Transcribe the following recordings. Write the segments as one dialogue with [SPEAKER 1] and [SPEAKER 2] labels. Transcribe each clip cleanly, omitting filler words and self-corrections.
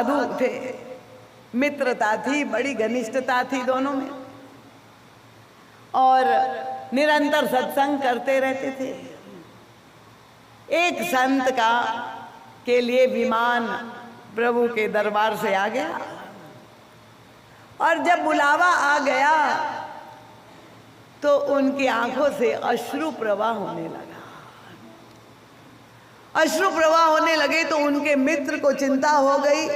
[SPEAKER 1] साधु थे, मित्रता थी, बड़ी घनिष्ठता थी दोनों में, और निरंतर सत्संग करते रहते थे। एक संत का के लिए विमान प्रभु के दरबार से आ गया, और जब बुलावा आ गया तो उनकी आंखों से अश्रु प्रवाह होने लगा। अश्रु प्रवाह होने लगे तो उनके मित्र को चिंता हो गई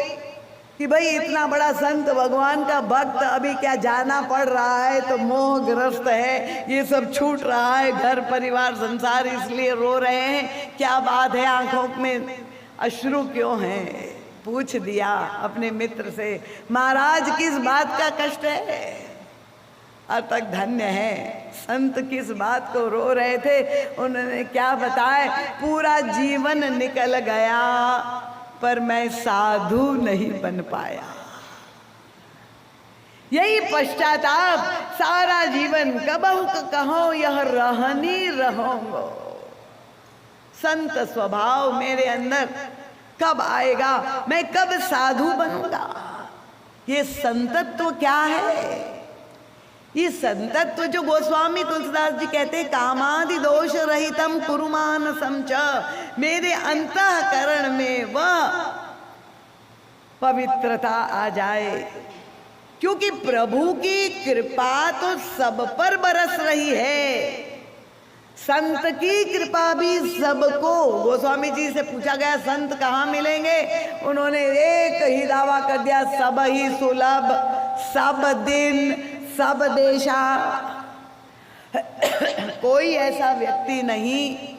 [SPEAKER 1] कि भाई इतना बड़ा संत, भगवान का भक्त, अभी क्या जाना पड़ रहा है, तो मोहग्रस्त है, ये सब छूट रहा है, घर परिवार संसार, इसलिए रो रहे हैं, क्या बात है, आंखों में अश्रु क्यों हैं? पूछ दिया अपने मित्र से, महाराज किस बात का कष्ट है? अब तक धन्य है, संत किस बात को रो रहे थे, उन्होंने क्या बताया, पूरा जीवन निकल गया पर मैं साधु नहीं बन पाया। यही पश्चाताप, सारा जीवन कबहु कहो यह रहनी रहूंगो। संत स्वभाव मेरे अंदर कब आएगा, मैं कब साधु बनूंगा? ये संतत्व क्या है? ये संतत्व जो गोस्वामी तुलसीदास जी कहते हैं, कामादि दोष रहितम कुरुमान समच, मेरे अंतःकरण में वह पवित्रता आ जाए, क्योंकि प्रभु की कृपा तो सब पर बरस रही है। संत की कृपा भी सबको, गोस्वामी जी से पूछा गया संत कहाँ मिलेंगे, उन्होंने एक ही दावा कर दिया, सब ही सुलभ, सब दिन, सब देशा। कोई ऐसा व्यक्ति नहीं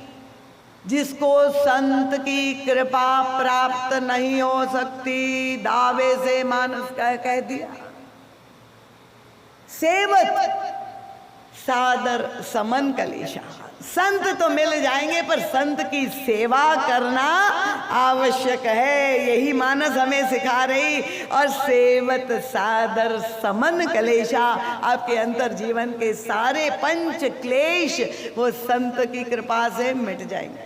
[SPEAKER 1] जिसको संत की कृपा प्राप्त नहीं हो सकती, दावे से मानस कह दिया। सेवत सादर समन कलेशा, संत तो मिल जाएंगे पर संत की सेवा करना आवश्यक है, यही मानस हमें सिखा रही। और सेवत सादर समन कलेशा, आपके अंतर जीवन के सारे पंच क्लेश वो संत की कृपा से मिट जाएंगे।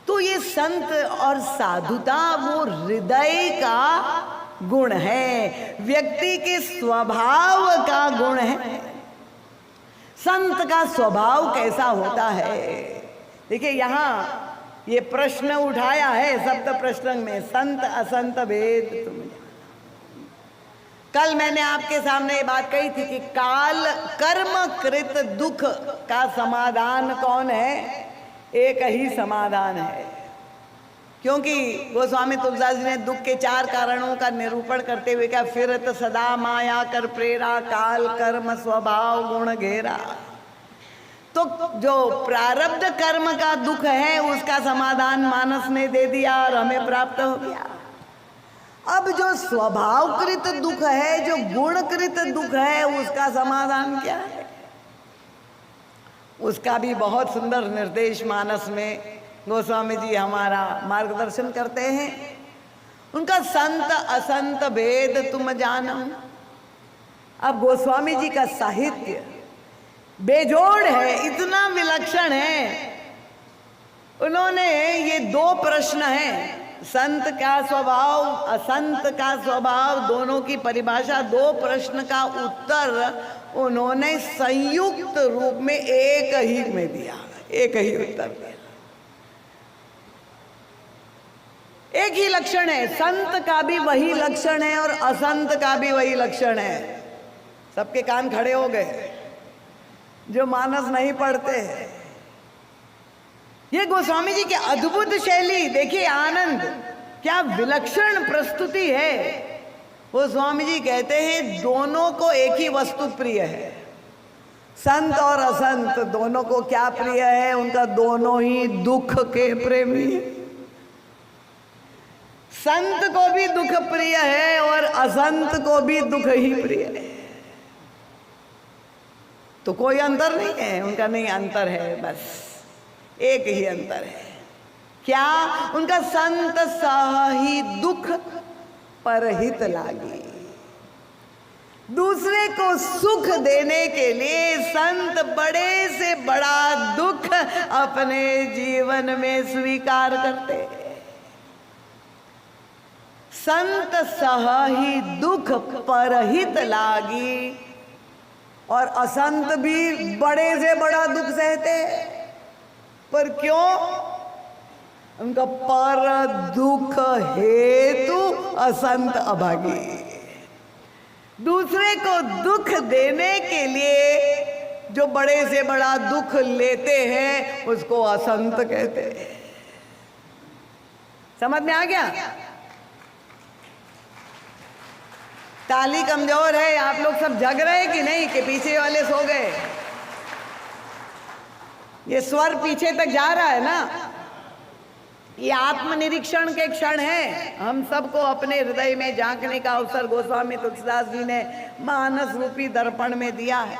[SPEAKER 1] तो ये संत और साधुता वो हृदय का गुण है, व्यक्ति के स्वभाव का गुण है। संत का स्वभाव कैसा होता है? देखिए यहाँ ये प्रश्न उठाया है सप्त प्रश्न में, संत असंत भेद तुम जानो। कल मैंने आपके सामने ये बात कही थी कि काल कर्म कृत दुख का समाधान कौन है? एक ही समाधान है, क्योंकि गोस्वामी तुलसीदास जी ने दुख के 4 कारणों का निरूपण करते हुए क्या, फिरत सदा माया कर प्रेरा, काल कर्म स्वभाव गुण घेरा। तो जो प्रारब्ध कर्म का दुख है उसका समाधान मानस ने दे दिया और हमें प्राप्त हो गया। अब जो स्वभावकृत दुख है, जो गुणकृत दुख है, उसका समाधान क्या है? उसका भी बहुत सुंदर निर्देश मानस में गोस्वामी जी हमारा मार्गदर्शन करते हैं। उनका संत असंत भेद तुम जानो। अब गोस्वामी जी का साहित्य बेजोड़ है, इतना विलक्षण है। उन्होंने ये 2 प्रश्न हैं, संत का स्वभाव, असंत का स्वभाव, दोनों की परिभाषा, 2 प्रश्न का उत्तर उन्होंने संयुक्त रूप में एक ही में दिया, एक ही उत्तर दिया। एक ही लक्षण है, संत का भी वही लक्षण है और असंत का भी वही लक्षण है। सबके कान खड़े हो गए जो मानस नहीं पढ़ते हैं। ये गोस्वामी जी की अद्भुत शैली देखिए, आनंद, क्या विलक्षण प्रस्तुति है। गोस्वामी जी कहते हैं दोनों को एक ही वस्तु प्रिय है, संत और असंत दोनों को क्या प्रिय है? उनका दोनों ही दुख के प्रेमी है। संत को भी दुख प्रिय है और असंत को भी दुख ही प्रिय है। तो कोई अंतर नहीं है उनका, नहीं अंतर है, बस एक ही अंतर है। क्या? उनका संत सही दुख परहित लागी। दूसरे को सुख देने के लिए संत बड़े से बड़ा दुख अपने जीवन में स्वीकार करते हैं। संत सहहि दुख परहित लागी, और असंत भी बड़े से बड़ा दुख सहते हैं। पर क्यों? उनका पर दुख हेतु असंत अभागी। दूसरे को दुख देने के लिए जो बड़े से बड़ा दुख लेते हैं उसको असंत कहते हैं। समझ में आ गया? ताली कमजोर है। आप लोग सब जग रहे कि नहीं, कि पीछे वाले सो गए? ये स्वर पीछे तक जा रहा है ना। ये आत्मनिरीक्षण के क्षण है। हम सबको अपने हृदय में झांकने का अवसर गोस्वामी तुलसीदास जी ने मानस रूपी दर्पण में दिया है।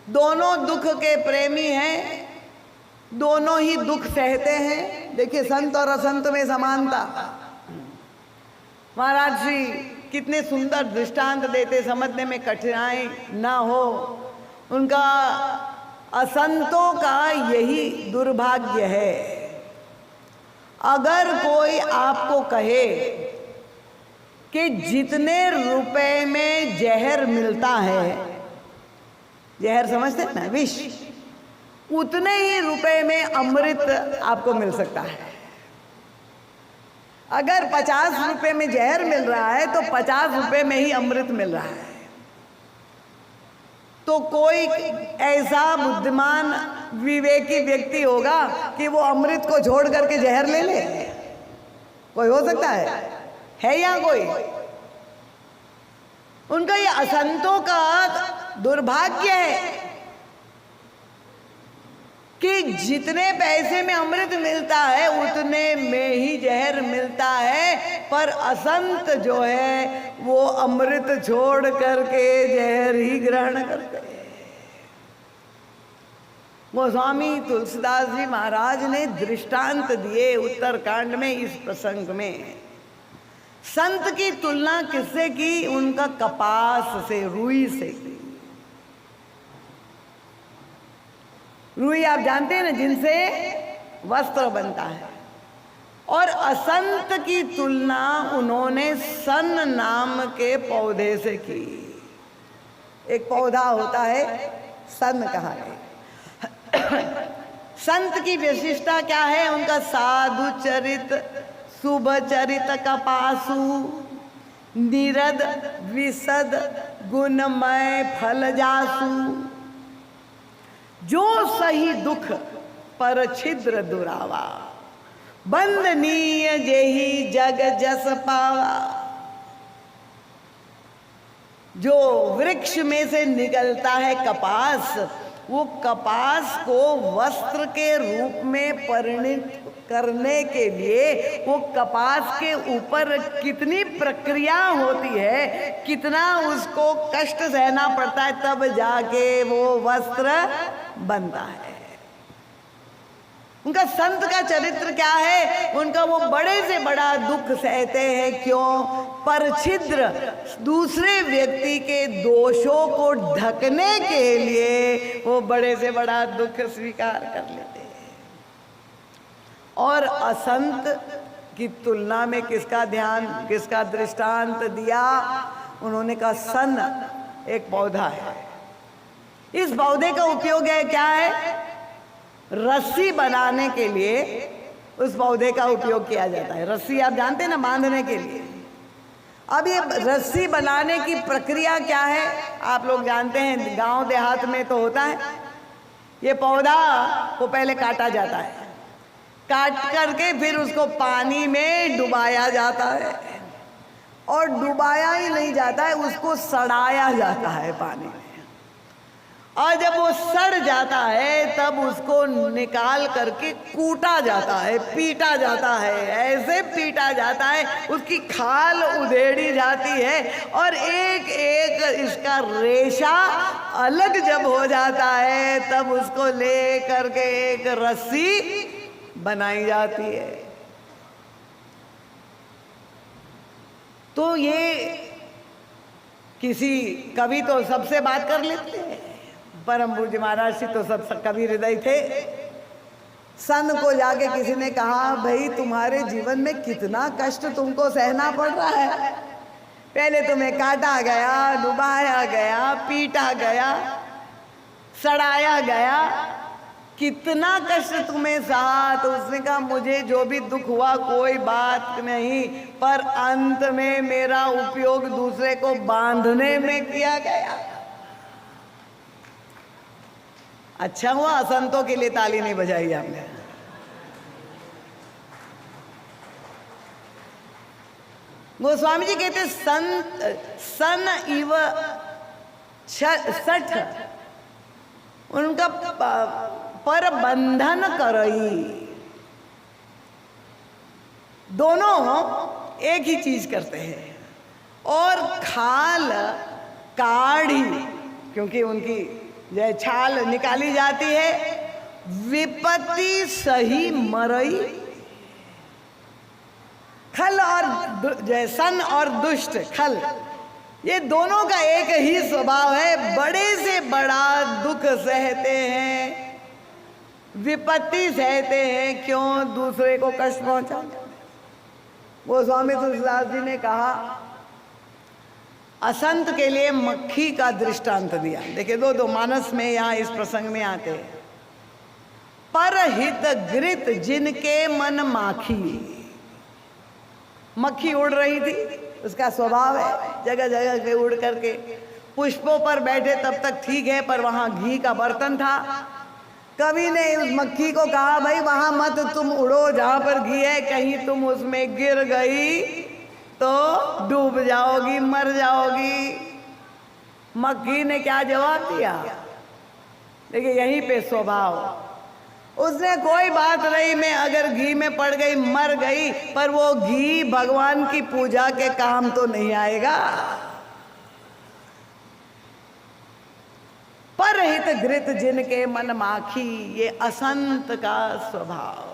[SPEAKER 1] दोनों दुख के प्रेमी हैं, दोनों ही दुख सहते हैं। देखिए, संत और असंत में समानता। महाराज जी कितने सुंदर दृष्टांत देते, समझने में कठिनाई ना हो। उनका असंतों का यही दुर्भाग्य है। अगर कोई आपको कहे कि जितने रुपए में जहर मिलता है, जहर समझते हैं ना, विष, उतने ही रुपए में अमृत आपको मिल सकता है। अगर 50 रुपए में जहर मिल रहा है तो 50 रुपए में ही अमृत मिल रहा है। तो कोई ऐसा बुद्धिमान विवेकी व्यक्ति होगा कि वो अमृत को छोड़ करके जहर ले ले? कोई हो सकता है या कोई? उनका ये असंतों का दुर्भाग्य है कि जितने पैसे में अमृत मिलता है उतने में ही जहर मिलता है। पर असंत जो है वो अमृत छोड़ करके जहर ही ग्रहण करते हैं। गोस्वामी तुलसीदास जी महाराज ने दृष्टांत दिए उत्तरकांड में इस प्रसंग में। संत की तुलना किससे की? उनका कपास से, रुई से की। रुई आप जानते हैं ना, जिनसे वस्त्र बनता है। और असंत की तुलना उन्होंने सन नाम के पौधे से की। एक पौधा होता है, सन कहा है। संत की विशिष्टता क्या है? उनका साधु चरित, शुभ चरित कपासु, निरद विशद गुणमय फल जासु, जो सही दुख पर छिद्र दुरावा, बंदनीय जेहि जग जस पावा। जो वृक्ष में से निकलता है कपास, वो कपास को वस्त्र के रूप में परिणित करने के लिए वो कपास के ऊपर कितनी प्रक्रिया होती है, कितना उसको कष्ट सहना पड़ता है, तब जाके वो वस्त्र बनता है। उनका संत का चरित्र क्या है? उनका वो बड़े से बड़ा दुख सहते हैं। क्यों? पर छिद्र, दूसरे व्यक्ति के दोषों को ढकने के लिए वो बड़े से बड़ा दुख स्वीकार कर लेते हैं। और असंत की तुलना में किसका ध्यान, किसका दृष्टांत दिया? उन्होंने कहा सन एक पौधा है। इस पौधे का उपयोग है क्या है? रस्सी बनाने के लिए उस पौधे का उपयोग किया जाता है। रस्सी आप जानते हैं ना, बांधने के लिए। अब ये रस्सी बनाने की प्रक्रिया क्या है? आप लोग जानते हैं, गांव देहात में तो होता है, ये पौधा को पहले काटा जाता है, काट करके फिर उसको पानी में डुबाया जाता है। और डुबाया ही नहीं जाता है, उसको सड़ाया जाता है पानी में। और जब वो सड़ जाता है तब उसको निकाल करके कूटा जाता है, पीटा जाता है, ऐसे पीटा जाता है, उसकी खाल उधेड़ी जाती है। और एक एक इसका रेशा अलग जब हो जाता है तब उसको ले करके एक रस्सी बनाई जाती है। तो ये किसी कवि तो सबसे बात कर लेते हैं, परम पूज्य महाराज जी तो सब कवि हृदय थे। सन को जाके किसी ने कहा, भाई तुम्हारे जीवन में कितना कष्ट तुमको सहना पड़ रहा है, पहले तुम्हें काटा गया, डुबाया गया, पीटा गया, सड़ाया गया, कितना कष्ट तुम्हें सहा। तो उसने कहा, मुझे जो भी दुख हुआ कोई बात नहीं, पर अंत में मेरा उपयोग दूसरे को बांधने में किया गया। अच्छा हुआ संतों के लिए ताली नहीं बजाई हमने। गोस्वामी जी कहते सन इव सठ उनका पर बंधन करई। दोनों एक ही चीज करते हैं। और खाल काढ़ी, क्योंकि उनकी जो छाल निकाली जाती है, विपत्ति सही मरई। खल और सन और दुष्ट खल, ये दोनों का एक ही स्वभाव है। बड़े से बड़ा दुख सहते हैं, विपत्ति सहते हैं, क्यों? दूसरे को कष्ट पहुंचाते। वो स्वामी तुलसीदास जी ने कहा, असंत के लिए मक्खी का दृष्टांत दिया। देखिए दो मानस में यहाँ इस प्रसंग में आते हैं। परहित घृत जिनके मन माखी। मक्खी उड़ रही थी, उसका स्वभाव है जगह जगह पे उड़ करके, पुष्पों पर बैठे तब तक ठीक है, पर वहां घी का बर्तन था। कवि ने उस मक्खी को कहा, भाई वहां मत तुम उड़ो जहां पर घी है, कहीं तुम उसमें गिर गई तो डूब जाओगी, मर जाओगी। मक्खी ने क्या जवाब दिया? देखिए यहीं पे स्वभाव, उसने कोई बात नहीं, मैं अगर घी में पड़ गई मर गई, पर वो घी भगवान की पूजा के काम तो नहीं आएगा। परहित घृत जिनके मन माखी, ये असंत का स्वभाव।